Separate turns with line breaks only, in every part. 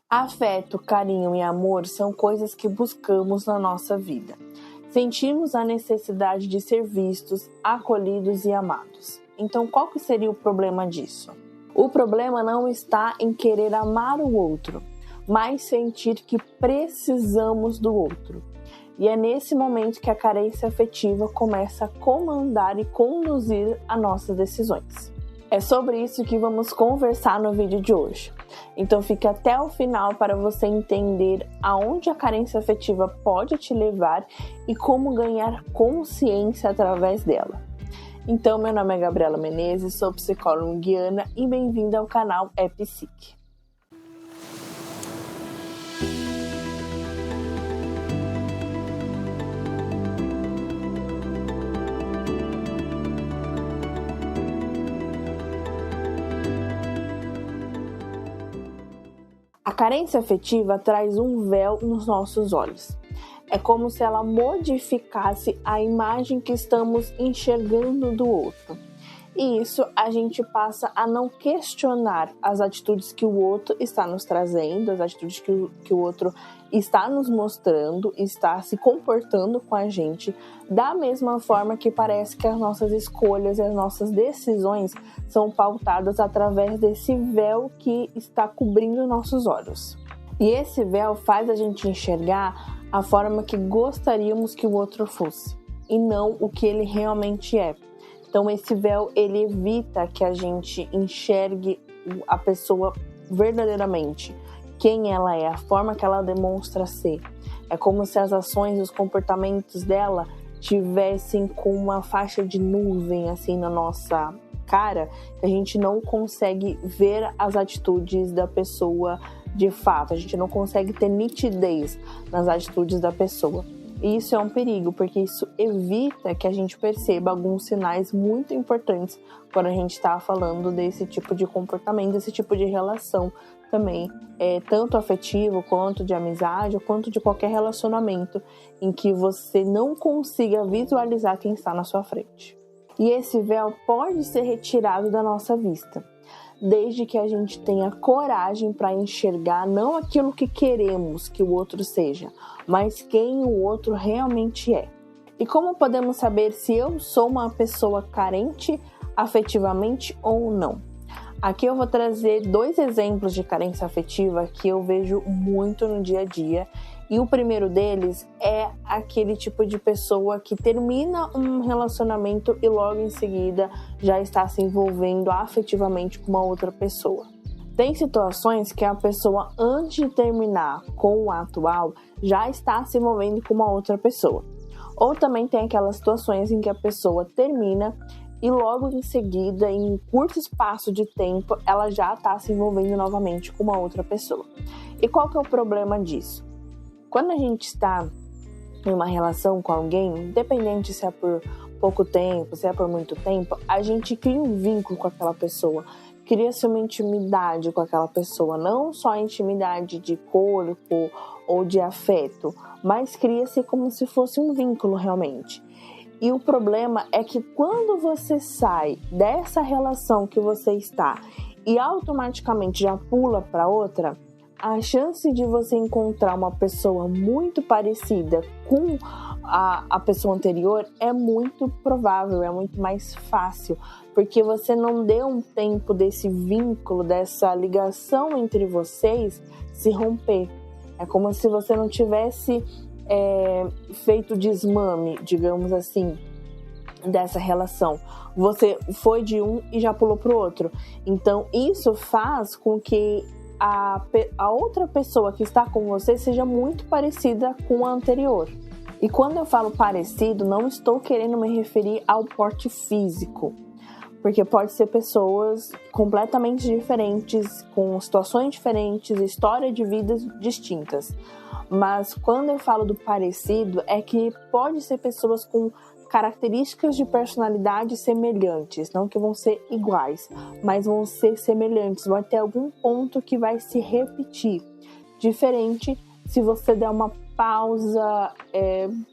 Afeto, carinho e amor são coisas que buscamos na nossa vida. Sentimos a necessidade de ser vistos, acolhidos e amados. Então, qual que seria o problema disso? O problema não está em querer amar o outro, mas sentir que precisamos do outro. E é nesse momento que a carência afetiva começa a comandar e conduzir as nossas decisões. É sobre isso que vamos conversar no vídeo de hoje. Então fique até o final para você entender aonde a carência afetiva pode te levar e como ganhar consciência através dela. Então, meu nome é Gabriela Menezes, sou psicóloga guiana e bem-vinda ao canal Psique. A carência afetiva traz um véu nos nossos olhos. É como se ela modificasse a imagem que estamos enxergando do outro. E isso a gente passa a não questionar as atitudes que o outro está nos trazendo, as atitudes que o outro está nos mostrando, está se comportando com a gente, da mesma forma que parece que as nossas escolhas e as nossas decisões são pautadas através desse véu que está cobrindo nossos olhos. E esse véu faz a gente enxergar a forma que gostaríamos que o outro fosse, e não o que ele realmente é. Então esse véu, ele evita que a gente enxergue a pessoa verdadeiramente, quem ela é, a forma que ela demonstra ser. É como se as ações e os comportamentos dela tivessem com uma faixa de nuvem assim na nossa cara, que a gente não consegue ver as atitudes da pessoa de fato, a gente não consegue ter nitidez nas atitudes da pessoa. E isso é um perigo, porque isso evita que a gente perceba alguns sinais muito importantes quando a gente está falando desse tipo de comportamento, desse tipo de relação também, tanto afetivo, quanto de amizade, quanto de qualquer relacionamento em que você não consiga visualizar quem está na sua frente. E esse véu pode ser retirado da nossa vista, desde que a gente tenha coragem para enxergar não aquilo que queremos que o outro seja, mas quem o outro realmente é. E como podemos saber se eu sou uma pessoa carente afetivamente ou não? Aqui eu vou trazer 2 exemplos de carência afetiva que eu vejo muito no dia a dia. E o primeiro deles é aquele tipo de pessoa que termina um relacionamento e logo em seguida já está se envolvendo afetivamente com uma outra pessoa. Tem situações que a pessoa, antes de terminar com o atual, já está se envolvendo com uma outra pessoa. Ou também tem aquelas situações em que a pessoa termina e logo em seguida, em um curto espaço de tempo, ela já está se envolvendo novamente com uma outra pessoa. E qual que é o problema disso? Quando a gente está em uma relação com alguém, independente se é por pouco tempo, se é por muito tempo, a gente cria um vínculo com aquela pessoa, cria-se uma intimidade com aquela pessoa, não só a intimidade de corpo ou de afeto, mas cria-se como se fosse um vínculo realmente. E o problema é que quando você sai dessa relação que você está e automaticamente já pula para outra, a chance de você encontrar uma pessoa muito parecida com a pessoa anterior é muito provável, é muito mais fácil, porque você não deu um tempo desse vínculo, dessa ligação entre vocês se romper. É como se você não tivesse feito desmame, digamos assim, dessa relação. Você foi de um e já pulou para o outro. Então isso faz com que a outra pessoa que está com você seja muito parecida com a anterior. E quando eu falo parecido, não estou querendo me referir ao porte físico, porque pode ser pessoas completamente diferentes, com situações diferentes, história de vidas distintas. Mas quando eu falo do parecido, é que pode ser pessoas com características de personalidade semelhantes, não que vão ser iguais, mas vão ser semelhantes, vai ter algum ponto que vai se repetir. Diferente se você der uma pausa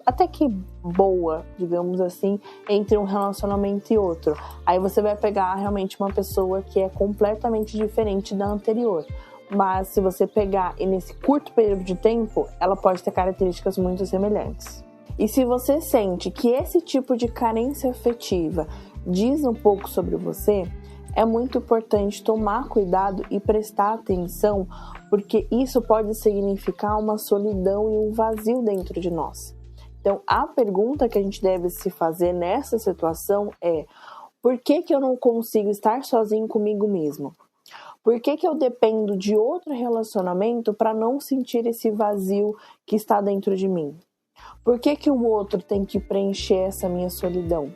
até que boa, digamos assim, entre um relacionamento e outro. Aí você vai pegar realmente uma pessoa que é completamente diferente da anterior. mas se você pegar e nesse curto período de tempo, ela pode ter características muito semelhantes. E se você sente que esse tipo de carência afetiva diz um pouco sobre você, é muito importante tomar cuidado e prestar atenção, porque isso pode significar uma solidão e um vazio dentro de nós. Então, a pergunta que a gente deve se fazer nessa situação é: por que eu não consigo estar sozinho comigo mesmo? Por que eu dependo de outro relacionamento para não sentir esse vazio que está dentro de mim? Por que o outro tem que preencher essa minha solidão?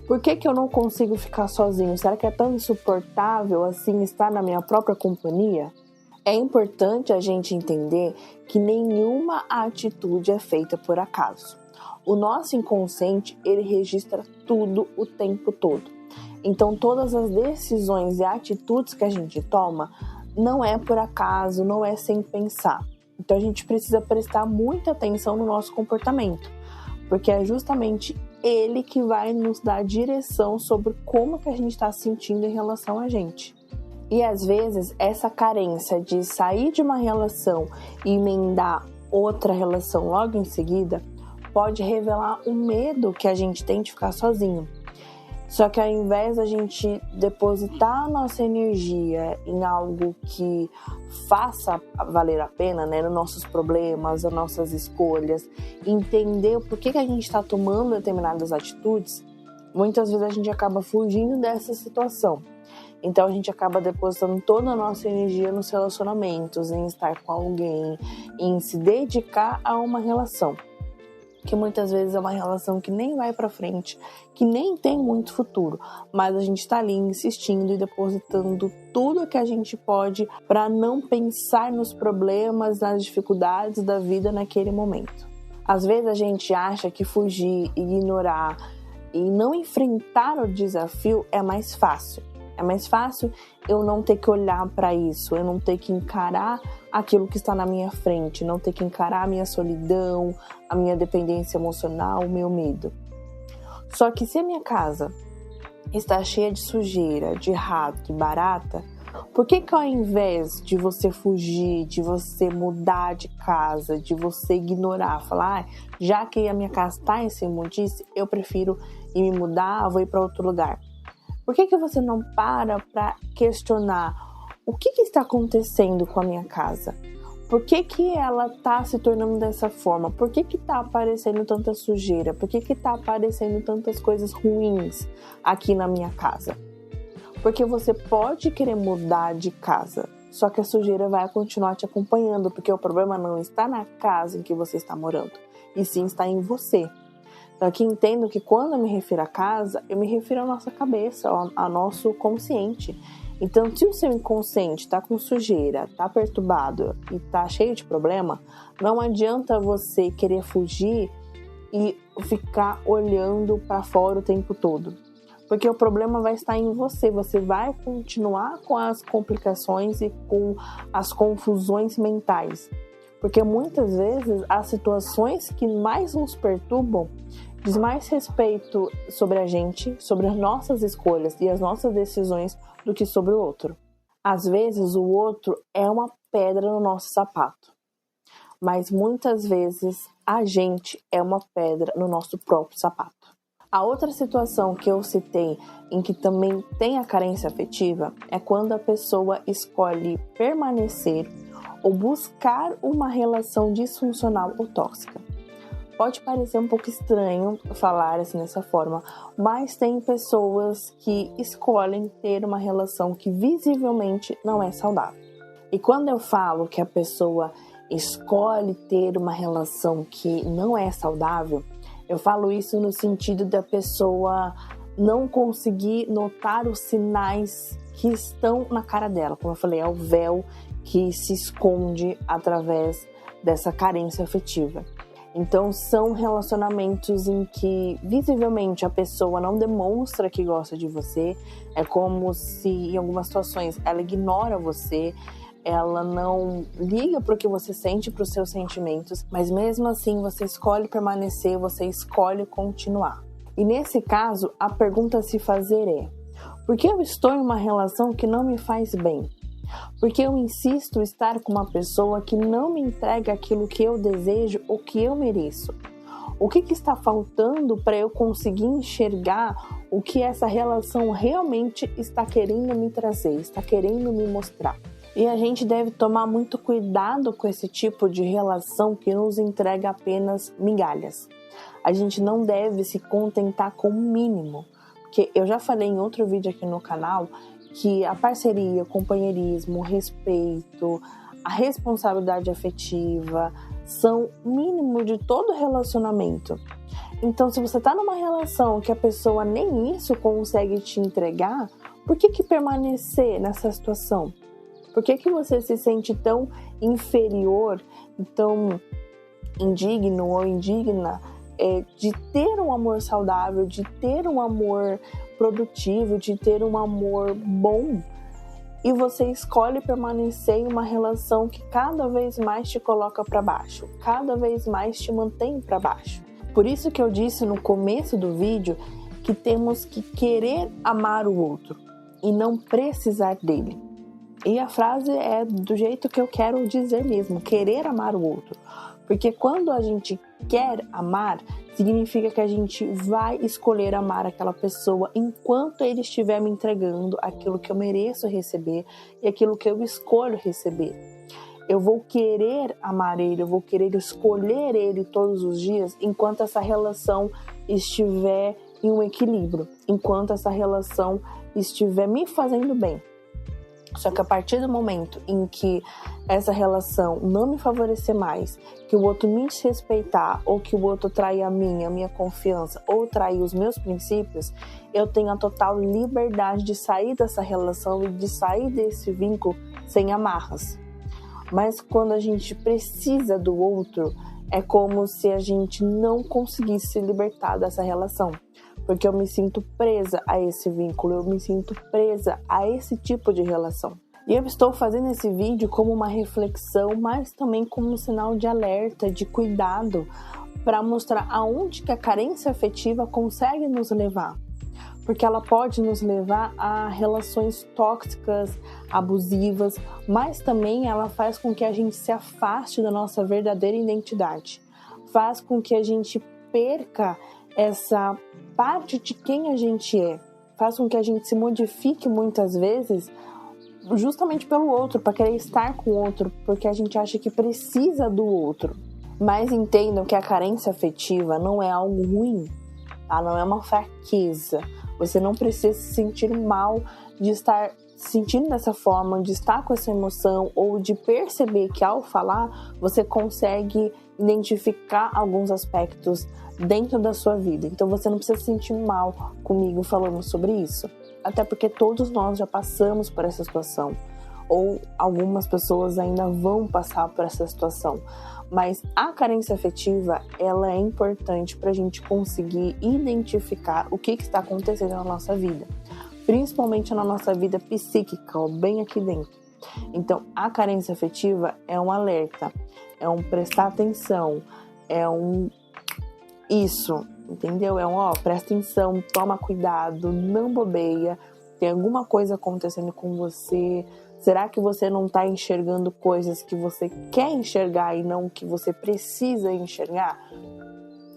Por que eu não consigo ficar sozinho? Será que é tão insuportável assim estar na minha própria companhia? É importante a gente entender que nenhuma atitude é feita por acaso. O nosso inconsciente, ele registra tudo o tempo todo. Então, todas as decisões e atitudes que a gente toma não é por acaso, não é sem pensar. Então, a gente precisa prestar muita atenção no nosso comportamento, porque é justamente ele que vai nos dar direção sobre como que a gente está se sentindo em relação a gente. E às vezes, essa carência de sair de uma relação e emendar outra relação logo em seguida pode revelar o medo que a gente tem de ficar sozinho. Só que ao invés da gente depositar a nossa energia em algo que faça valer a pena, né, nos nossos problemas, nas nossas escolhas, entender por que a gente está tomando determinadas atitudes, muitas vezes a gente acaba fugindo dessa situação. Então a gente acaba depositando toda a nossa energia nos relacionamentos, em estar com alguém, em se dedicar a uma relação, que muitas vezes é uma relação que nem vai para frente, que nem tem muito futuro, mas a gente está ali insistindo e depositando tudo que a gente pode para não pensar nos problemas, nas dificuldades da vida naquele momento. Às vezes a gente acha que fugir, ignorar e não enfrentar o desafio é mais fácil. É mais fácil eu não ter que olhar para isso, eu não ter que encarar aquilo que está na minha frente, não ter que encarar a minha solidão, a minha dependência emocional, o meu medo. Só que se a minha casa está cheia de sujeira, de rato e barata, por que ao invés de você fugir, de você mudar de casa, de você ignorar, falar, já que a minha casa está em imundice, eu prefiro ir me mudar, vou ir para outro lugar? Por que você não para questionar o que está acontecendo com a minha casa? Por que ela está se tornando dessa forma? Por que está aparecendo tanta sujeira? Por que está aparecendo tantas coisas ruins aqui na minha casa? Porque você pode querer mudar de casa, só que a sujeira vai continuar te acompanhando, porque o problema não está na casa em que você está morando, e sim está em você. Então aqui entendo que quando eu me refiro à casa, eu me refiro à nossa cabeça, ao nosso consciente. Então, se o seu inconsciente está com sujeira, está perturbado e está cheio de problema, não adianta você querer fugir e ficar olhando para fora o tempo todo. Porque o problema vai estar em você, você vai continuar com as complicações e com as confusões mentais. Porque muitas vezes as situações que mais nos perturbam diz mais respeito sobre a gente, sobre as nossas escolhas e as nossas decisões do que sobre o outro. Às vezes o outro é uma pedra no nosso sapato, mas muitas vezes a gente é uma pedra no nosso próprio sapato. A outra situação que eu citei em que também tem a carência afetiva é quando a pessoa escolhe permanecer ou buscar uma relação disfuncional ou tóxica. Pode parecer um pouco estranho falar assim dessa forma, mas tem pessoas que escolhem ter uma relação que visivelmente não é saudável. E quando eu falo que a pessoa escolhe ter uma relação que não é saudável, eu falo isso no sentido da pessoa não conseguir notar os sinais que estão na cara dela. Como eu falei, é o véu que se esconde através dessa carência afetiva. Então, são relacionamentos em que, visivelmente, a pessoa não demonstra que gosta de você. É como se, em algumas situações, ela ignora você, ela não liga para o que você sente, para os seus sentimentos, mas mesmo assim, você escolhe permanecer, você escolhe continuar. E nesse caso, a pergunta a se fazer é: por que eu estou em uma relação que não me faz bem? Porque eu insisto em estar com uma pessoa que não me entrega aquilo que eu desejo ou que eu mereço? O que está faltando para eu conseguir enxergar o que essa relação realmente está querendo me trazer, está querendo me mostrar? E a gente deve tomar muito cuidado com esse tipo de relação que nos entrega apenas migalhas. A gente não deve se contentar com o mínimo, porque eu já falei em outro vídeo aqui no canal que a parceria, o companheirismo, o respeito, a responsabilidade afetiva são mínimo de todo relacionamento. Então, se você está numa relação que a pessoa nem isso consegue te entregar, por que permanecer nessa situação? Por que você se sente tão inferior, tão indigno ou indigna de ter um amor saudável, de ter um amor produtivo, de ter um amor bom, e você escolhe permanecer em uma relação que cada vez mais te coloca para baixo, cada vez mais te mantém para baixo? Por isso que eu disse no começo do vídeo que temos que querer amar o outro e não precisar dele. E a frase é do jeito que eu quero dizer mesmo, querer amar o outro. Porque quando a gente quer amar, significa que a gente vai escolher amar aquela pessoa enquanto ele estiver me entregando aquilo que eu mereço receber e aquilo que eu escolho receber. Eu vou querer amar ele, eu vou querer escolher ele todos os dias enquanto essa relação estiver em um equilíbrio, enquanto essa relação estiver me fazendo bem. Só que a partir do momento em que essa relação não me favorecer mais, que o outro me desrespeitar, ou que o outro trair a minha confiança, ou trair os meus princípios, eu tenho a total liberdade de sair dessa relação e de sair desse vínculo sem amarras. Mas quando a gente precisa do outro, é como se a gente não conseguisse se libertar dessa relação. Porque eu me sinto presa a esse vínculo, eu me sinto presa a esse tipo de relação. E eu estou fazendo esse vídeo como uma reflexão, mas também como um sinal de alerta, de cuidado, para mostrar aonde que a carência afetiva consegue nos levar. Porque ela pode nos levar a relações tóxicas, abusivas, mas também ela faz com que a gente se afaste da nossa verdadeira identidade. Faz com que a gente perca essa parte de quem a gente é, faz com que a gente se modifique muitas vezes justamente pelo outro, para querer estar com o outro, porque a gente acha que precisa do outro. Mas entendam que a carência afetiva não é algo ruim, tá? Não é uma fraqueza. Você não precisa se sentir mal de estar sentindo dessa forma, de estar com essa emoção, ou de perceber que ao falar você consegue identificar alguns aspectos dentro da sua vida. Então você não precisa se sentir mal comigo falando sobre isso. Até porque todos nós já passamos por essa situação. Ou algumas pessoas ainda vão passar por essa situação. Mas a carência afetiva, ela é importante para a gente conseguir identificar o que está acontecendo na nossa vida. Principalmente na nossa vida psíquica, ó, bem aqui dentro. Então, a carência afetiva é um alerta, é um prestar atenção, é um isso, entendeu? É um, presta atenção, toma cuidado, não bobeia, tem alguma coisa acontecendo com você. Será que você não está enxergando coisas que você quer enxergar e não que você precisa enxergar?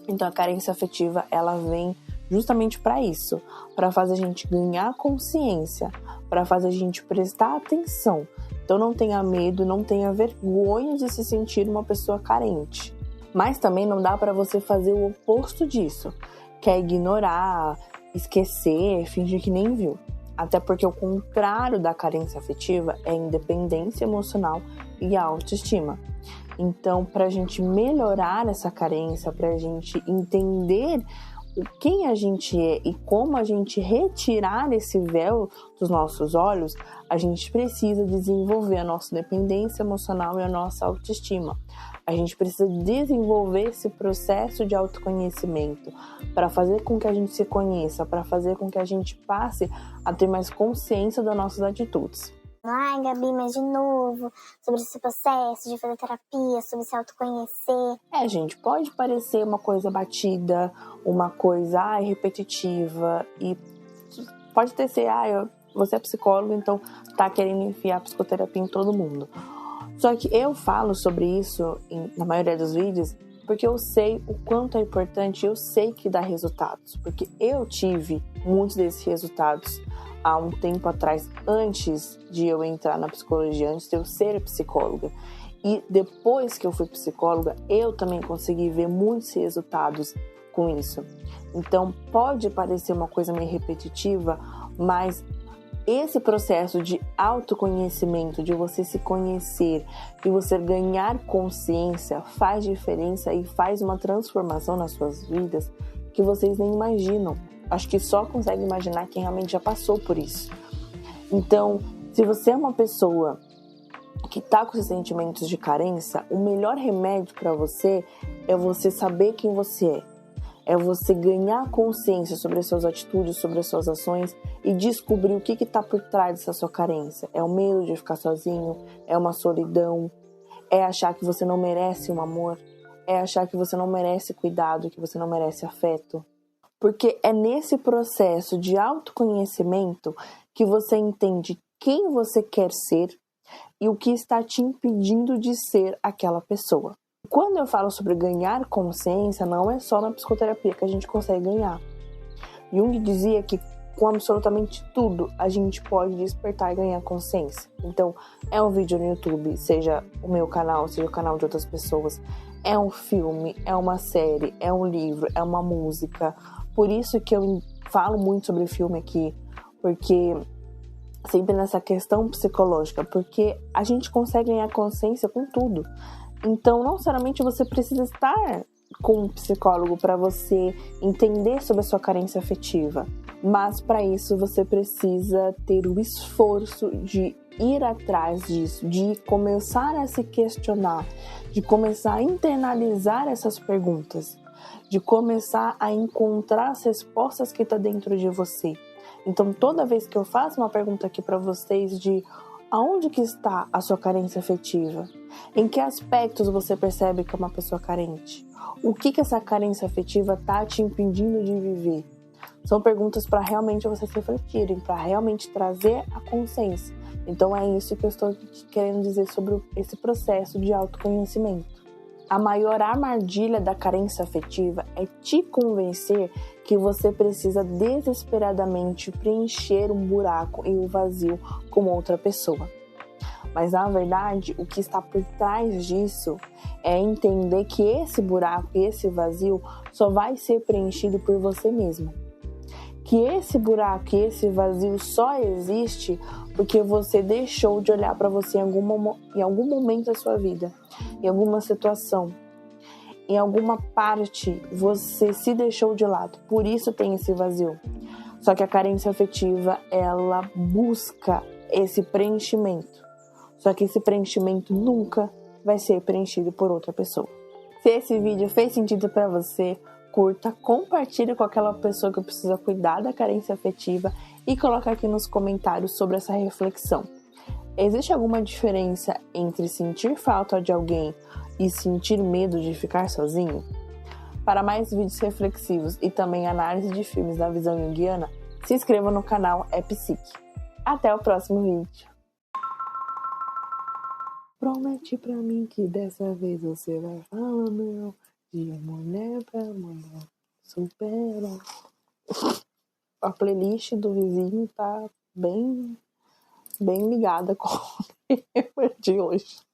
Então, a carência afetiva, ela vem justamente para isso, para fazer a gente ganhar consciência, para fazer a gente prestar atenção. Então não tenha medo, não tenha vergonha de se sentir uma pessoa carente. Mas também não dá para você fazer o oposto disso, que é ignorar, esquecer, fingir que nem viu. Até porque o contrário da carência afetiva é independência emocional e autoestima. Então, para a gente melhorar essa carência, para a gente entender quem a gente é e como a gente retirar esse véu dos nossos olhos, a gente precisa desenvolver a nossa dependência emocional e a nossa autoestima. A gente precisa desenvolver esse processo de autoconhecimento para fazer com que a gente se conheça, para fazer com que a gente passe a ter mais consciência das nossas atitudes.
Ai, Gabi, mas de novo, sobre esse processo de fazer terapia, sobre se autoconhecer.
Gente, pode parecer uma coisa batida, uma coisa repetitiva, e pode ter ser, você é psicólogo, então tá querendo enfiar psicoterapia em todo mundo. Só que eu falo sobre isso na maioria dos vídeos porque eu sei o quanto é importante, eu sei que dá resultados. Porque eu tive muitos desses resultados há um tempo atrás, antes de eu entrar na psicologia, antes de eu ser psicóloga. E depois que eu fui psicóloga, eu também consegui ver muitos resultados com isso. Então, pode parecer uma coisa meio repetitiva, mas esse processo de autoconhecimento, de você se conhecer, de você ganhar consciência, faz diferença e faz uma transformação nas suas vidas que vocês nem imaginam. Acho que só consegue imaginar quem realmente já passou por isso. Então, se você é uma pessoa que está com esses sentimentos de carência, o melhor remédio para você é você saber quem você é. É você ganhar consciência sobre as suas atitudes, sobre as suas ações e descobrir o que está por trás dessa sua carência. É o medo de ficar sozinho, é uma solidão, é achar que você não merece um amor, é achar que você não merece cuidado, que você não merece afeto. Porque é nesse processo de autoconhecimento que você entende quem você quer ser e o que está te impedindo de ser aquela pessoa. Quando eu falo sobre ganhar consciência, não é só na psicoterapia que a gente consegue ganhar. Jung dizia que com absolutamente tudo a gente pode despertar e ganhar consciência. Então, é um vídeo no YouTube, seja o meu canal, seja o canal de outras pessoas, é um filme, é uma série, é um livro, é uma música. Por isso que eu falo muito sobre filme aqui, porque sempre nessa questão psicológica, porque a gente consegue ganhar consciência com tudo. Então, não necessariamente você precisa estar com um psicólogo para você entender sobre a sua carência afetiva. Mas, para isso, você precisa ter o esforço de ir atrás disso, de começar a se questionar, de começar a internalizar essas perguntas, de começar a encontrar as respostas que estão dentro de você. Então, toda vez que eu faço uma pergunta aqui para vocês de aonde que está a sua carência afetiva? Em que aspectos você percebe que é uma pessoa carente? O que essa carência afetiva está te impedindo de viver? São perguntas para realmente vocês refletirem, para realmente trazer a consciência. Então é isso que eu estou querendo dizer sobre esse processo de autoconhecimento. A maior armadilha da carência afetiva é te convencer que você precisa desesperadamente preencher um buraco e um vazio com outra pessoa. Mas, na verdade, o que está por trás disso é entender que esse buraco e esse vazio só vai ser preenchido por você mesmo. Que esse buraco e esse vazio só existe porque você deixou de olhar para você em algum momento da sua vida, em alguma situação, em alguma parte você se deixou de lado. Por isso tem esse vazio. Só que a carência afetiva, ela busca esse preenchimento. Só que esse preenchimento nunca vai ser preenchido por outra pessoa. Se esse vídeo fez sentido para você, curta, compartilhe com aquela pessoa que precisa cuidar da carência afetiva e coloca aqui nos comentários sobre essa reflexão. Existe alguma diferença entre sentir falta de alguém e sentir medo de ficar sozinho? Para mais vídeos reflexivos e também análise de filmes da visão junguiana, se inscreva no canal É Psique. Até o próximo vídeo. Promete pra mim que dessa vez você vai falar meu, de mulher pra mulher, supera. A playlist do vizinho tá bem ligada com o tema de hoje.